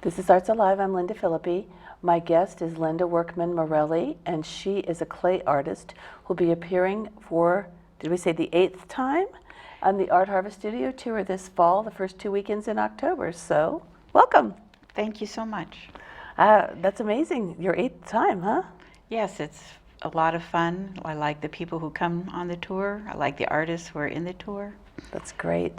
This is Arts Alive. I'm Linda Philippi. My guest is Linda Workman-Morelli, and she is a clay artist who'll be appearing for, did we say the 8th time, on the Art Harvest Studio Tour this fall, the first 2 weekends in October. So, welcome. Thank you so much. That's amazing. Your 8th time, huh? Yes, it's a lot of fun. I like the people who come on the tour. I like the artists who are in the tour. That's great.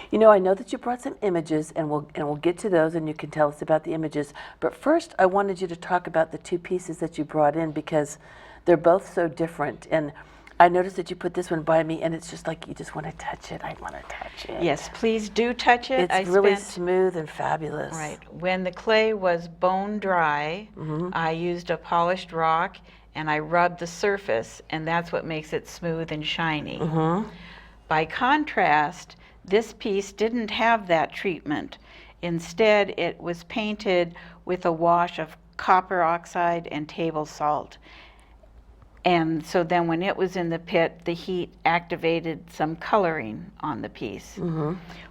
You know, I know that you brought some images, and we'll get to those, and you can tell us about the images. But first, I wanted you to talk about the 2 pieces that you brought in, because they're both so different. And I noticed that you put this one by me, and it's just like you just want to touch it. I want to touch it. Yes, please do touch it. It's really smooth and fabulous. Right. When the clay was bone dry, I used a polished rock, and I rubbed the surface, and that's what makes it smooth and shiny. By contrast, this piece didn't have that treatment. Instead, it was painted with a wash of copper oxide and table salt. And so then when it was in the pit, the heat activated some coloring on the piece.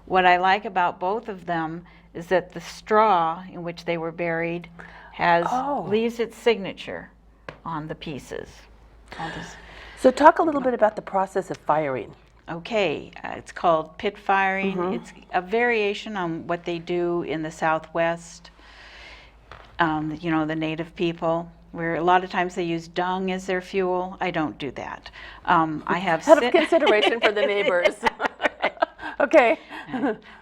What I like about both of them is that the straw in which they were buried leaves its signature on the pieces. So talk a little bit about the process of firing. Okay, it's called pit firing. It's a variation on what they do in the Southwest, you know, the native people, where a lot of times they use dung as their fuel. I don't do that. I have out of consideration for the neighbors. Okay.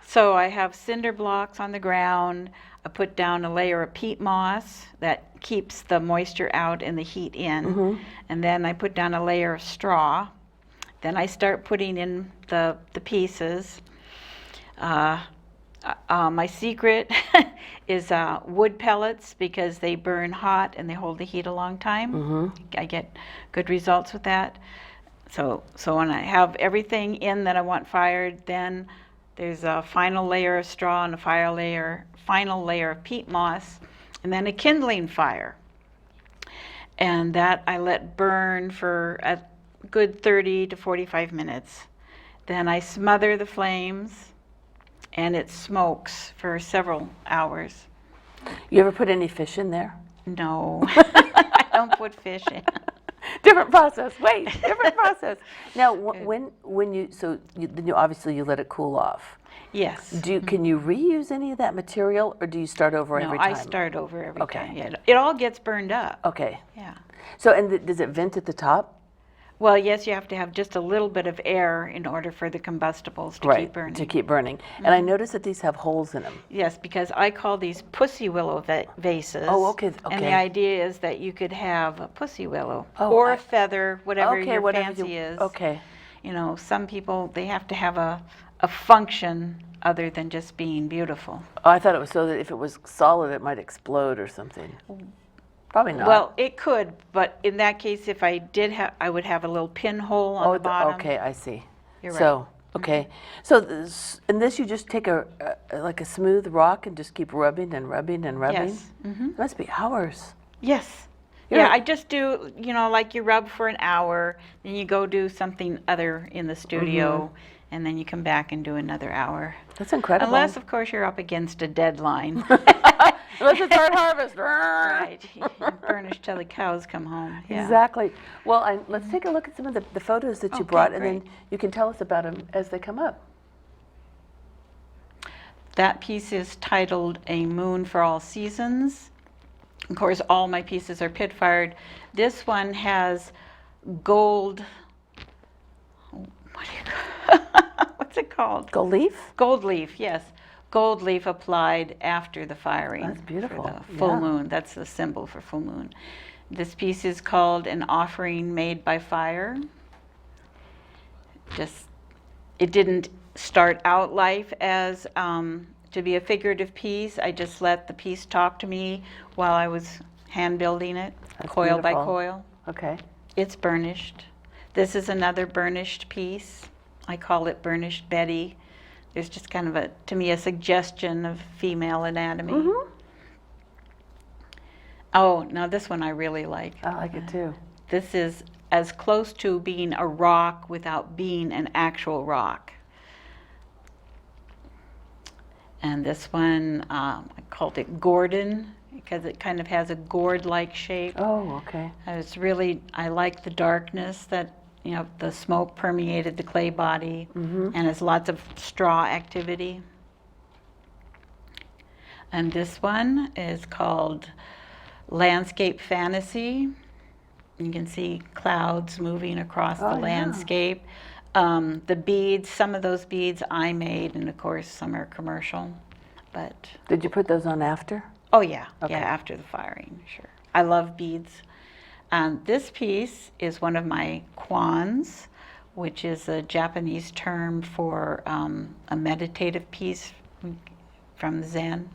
So I have cinder blocks on the ground. I put down a layer of peat moss that keeps the moisture out and the heat in. And then I put down a layer of straw. Then I start putting in the pieces. My secret is wood pellets, because they burn hot and they hold the heat a long time. I get good results with that. So when I have everything in that I want fired, then there's a final layer of straw and a final layer of peat moss, and then a kindling fire. And that I let burn for a good 30 to 45 minutes. Then I smother the flames, and it smokes for several hours. You ever put any fish in there? No, I don't put fish in. Different process. Wait, different process. Now, when you then you obviously you let it cool off. Yes. Can you reuse any of that material, or do you start over every time? No, I start over every time. Yeah, it all gets burned up. Okay. Yeah. So, and does it vent at the top? Well, yes, you have to have just a little bit of air in order for the combustibles to keep burning. To keep burning. And I noticed that these have holes in them. Yes, because I call these pussy willow vases. Oh, okay. And the idea is that you could have a pussy willow or a feather, whatever your fancy is. Okay. You know, some people, they have to have a function other than just being beautiful. Oh, I thought it was so that if it was solid, it might explode or something. Probably not. Well, it could, but in that case, if I did I would have a little pinhole on the bottom. Okay, I see. You're right. So, okay. So, in this you just take like a smooth rock and just keep rubbing and rubbing and rubbing? Yes. It must be hours. Yes. Yeah, I just do, you know, like you rub for an hour, then you go do something other in the studio, and then you come back and do another hour. That's incredible. Unless, of course, you're up against a deadline. Unless it's Art Harvest. Right. You burnish till the cows come home. Yeah. Exactly. Well, let's take a look at some of the photos that you brought, and then you can tell us about them as they come up. That piece is titled A Moon for All Seasons. Of course, all my pieces are pit fired. This one has gold, what's it called? Gold leaf? Gold leaf, yes. Gold leaf applied after the firing. That's beautiful. For the full moon. That's the symbol for full moon. This piece is called An Offering Made by Fire. It didn't start out life as to be a figurative piece. I just let the piece talk to me while I was hand building it, coil by coil. Okay. It's burnished. This is another burnished piece. I call it Burnished Betty. There's just kind of to me, a suggestion of female anatomy. Oh, now this one I really like. I like it too. This is as close to being a rock without being an actual rock. And this one, I called it Gordon because it kind of has a gourd-like shape. Oh, okay. I like the darkness that, the smoke permeated the clay body, and it's lots of straw activity. And this one is called Landscape Fantasy. You can see clouds moving across the landscape. The beads, some of those beads I made, and of course some are commercial. But Did you put those on after? oh yeah, Okay. yeah, after the firing, sure. I love beads. This piece is one of my kwans, which is a Japanese term for a meditative piece from Zen.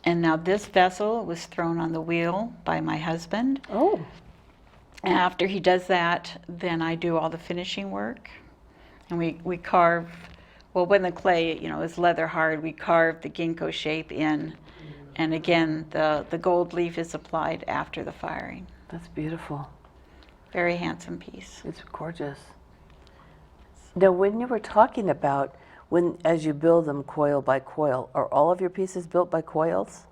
And now this vessel was thrown on the wheel by my husband. Oh. After he does that, then I do all the finishing work. And we carve, well, when the clay, is leather hard, we carve the ginkgo shape in. And again, the gold leaf is applied after the firing. That's beautiful. Very handsome piece. It's gorgeous. Now, when you were talking about as you build them coil by coil, are all of your pieces built by coils?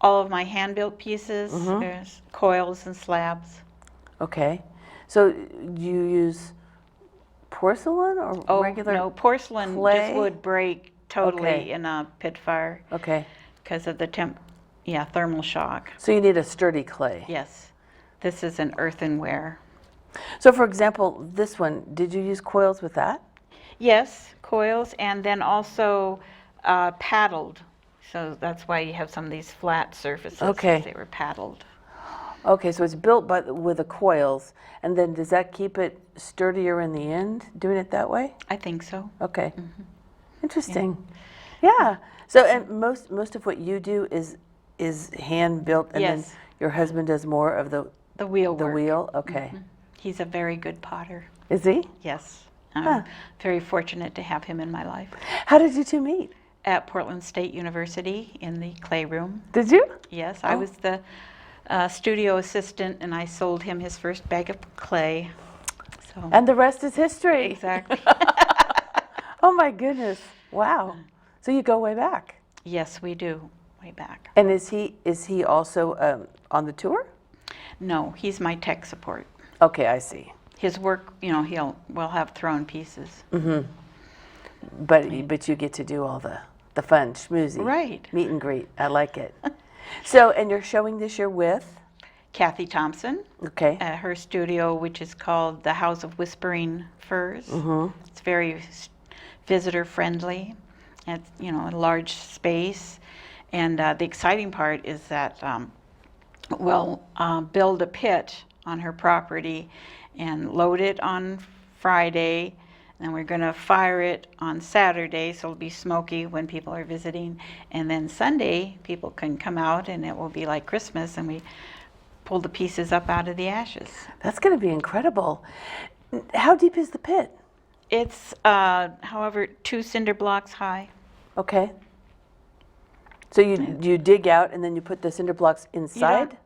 All of my hand-built pieces, there's coils and slabs. Okay. So you use porcelain or regular? No, porcelain clay? just would break totally Okay. in a pit fire Okay. because of the thermal shock. So you need a sturdy clay. Yes, this is an earthenware. So for example, this one, did you use coils with that? Yes, coils, and then also paddled. So that's why you have some of these flat surfaces. Okay. They were paddled. Okay, so it's built with the coils, and then does that keep it sturdier in the end, doing it that way? I think so. Okay. Interesting. Yeah. So, and most of what you do is hand built, and then Yes. your husband does more of the wheel work. wheel. Okay. He's a very good potter. Is he? Yes. Huh. I'm very fortunate to have him in my life. How did you two meet? At Portland State University in the clay room. Did you? Yes, I was the studio assistant, and I sold him his first bag of clay. So And the rest is history. exactly. Oh my goodness! Wow. So you go way back. Yes, we do. Way back. And is he also on the tour? No, he's my tech support. Okay, I see. His work, we'll have thrown pieces. But you get to do all the fun schmoozy Right. meet and greet. I like it. So, and you're showing this year with? Kathy Thompson, Okay. at her studio, which is called the House of Whispering Firs. It's very visitor friendly. It's a large space, and the exciting part is that we'll build a pit on her property and load it on Friday, and we're going to fire it on Saturday, so it'll be smoky when people are visiting, and then Sunday people can come out and it will be like Christmas, and we pull the pieces up out of the ashes. That's going to be incredible. How deep is the pit? It's, however, 2 cinder blocks high. Okay. So you dig out and then you put the cinder blocks inside?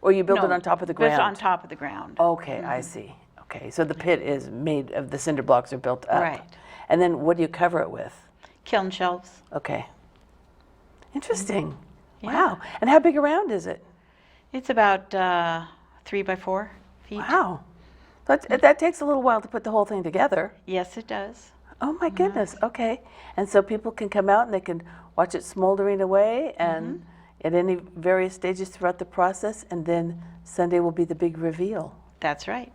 Or you build it on top of the ground? It's on top of the ground. Okay, I see. Okay, so the pit is made of the cinder blocks are built up. Right. And then what do you cover it with? Kiln shelves. Okay. Interesting. Yeah. Wow. And how big around is it? It's about 3 by 4 feet. Wow. That takes a little while to put the whole thing together. Yes, it does. Oh my goodness. Okay. And so people can come out and they can watch it smoldering away and at any various stages throughout the process, and then Sunday will be the big reveal. That's right.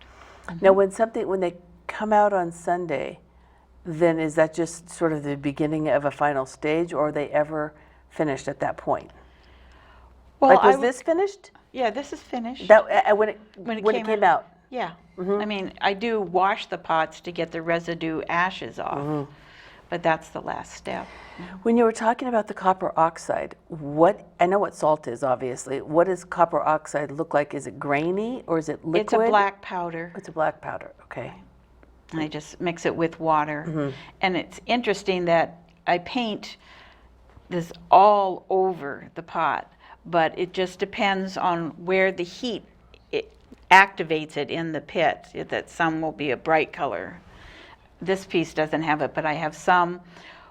Now when they come out on Sunday, then is that just sort of the beginning of a final stage, or are they ever finished at that point? Well, Like, was this finished? Yeah, this is finished. That when it When it came out. Yeah. I mean, I do wash the pots to get the residue ashes off, but that's the last step. When you were talking about the copper oxide, I know what salt is, obviously. What does copper oxide look like? Is it grainy or is it liquid? It's a black powder, It's a black powder, okay. and I just mix it with water. And it's interesting that I paint this all over the pot, but it just depends on where the heat activates it in the pit. That some will be a bright color. This piece doesn't have it, but I have some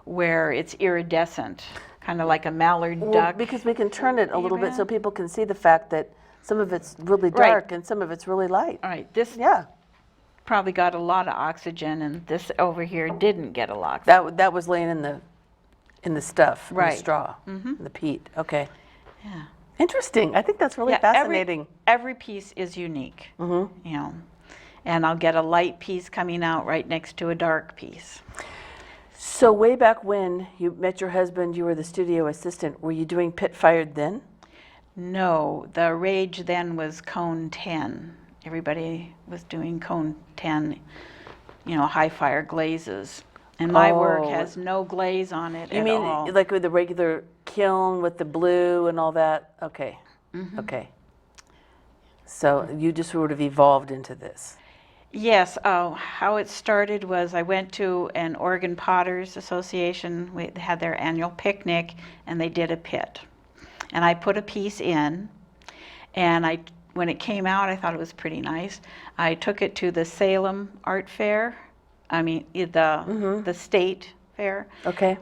where it's iridescent, kind of like a mallard Well, duck. because we can turn it a little bit so Amen. people can see the fact that some of it's really Right. dark and some of it's really light. All right, this Yeah, probably got a lot of oxygen, and this over here didn't get a lot. that was laying in the stuff, in the Right. straw, in the peat. Okay, Yeah. interesting. I think that's really Yeah, fascinating. Every piece is unique, you know, and I'll get a light piece coming out right next to a dark piece. So way back when you met your husband, you were the studio assistant. Were you doing pit fired then? No, the rage then was cone 10. Everybody was doing cone 10, you know, high fire glazes. And my work Oh. has no glaze on it You at mean all. like with the regular kiln with the blue and all that? Okay, okay. So you just sort of evolved into this. Yes, how it started was I went to an Oregon Potters Association. We had their annual picnic, and they did a pit. And I put a piece in, and when it came out, I thought it was pretty nice. I took it to the Salem Art Fair, the state fair, Okay.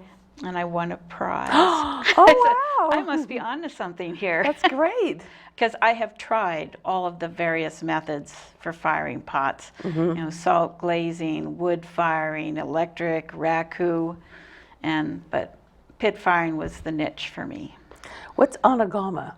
and I won a prize. Oh, wow. I must be onto something here. That's great. Because I have tried all of the various methods for firing pots. You know, salt glazing, wood firing, electric, raku, but pit firing was the niche for me. What's onagama?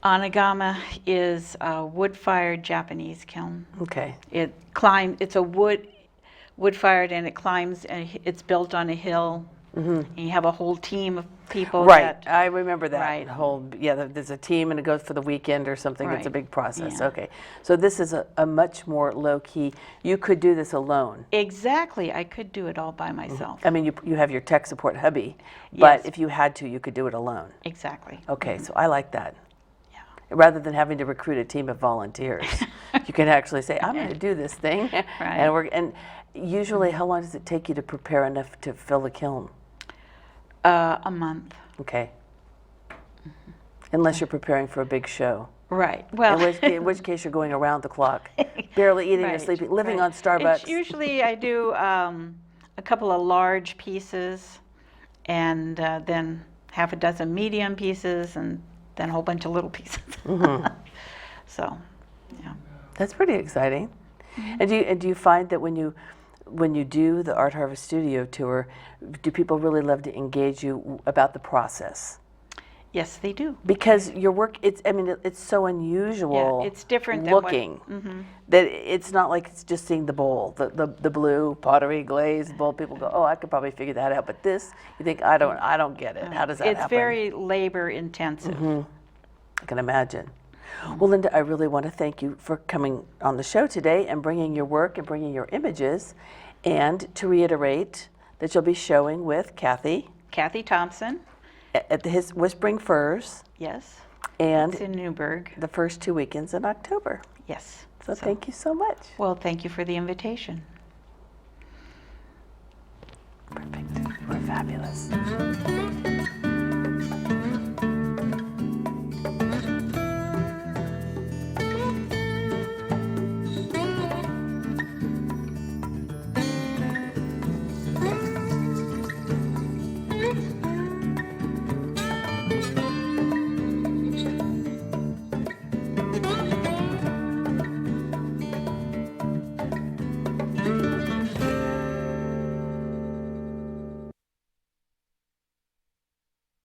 Onagama is a wood-fired Japanese kiln. Okay. It's a wood-fired, and it climbs, and it's built on a hill. And you have a whole team of people Right. I remember that Right. whole, there's a team and it goes for the weekend or something. It's a Right. big process. Yeah. Okay. So this is a much more low key. You could do this alone. Exactly. I could do it all by myself. I mean, you have your tech support hubby, but Yes. if you had to, you could do it alone. Exactly. Okay. So I like that. Yeah. Rather than having to recruit a team of volunteers, you can actually say, I'm going to do this thing. Right. And usually, how long does it take you to prepare enough to fill a kiln? A month. Okay. Unless you're preparing for a big show. Right. Well, In which case you're going around the clock, barely eating or Right, sleeping, living right. on Starbucks. It's usually I do a couple of large pieces, and then half a dozen medium pieces, and then a whole bunch of little pieces. So, yeah. That's pretty exciting. And do you find that when you do the Art Harvest Studio tour, do people really love to engage you about the process? Yes, they do. Because your work, it's so unusual. Yeah, it's different than what- looking that it's not like it's just seeing the bowl, the blue pottery glazed bowl. People go, oh, I could probably figure that out. But this, you think, I don't get it. How does that It's happen? very labor intensive. I can imagine. Well, Linda, I really want to thank you for coming on the show today and bringing your work and bringing your images. And to reiterate that you'll be showing with Kathy Kathy Thompson. at his Whispering Firs Yes. and It's in Newburgh. the first 2 weekends in October. Yes. So thank you so much. Well, thank you for the invitation. Perfect. We're fabulous.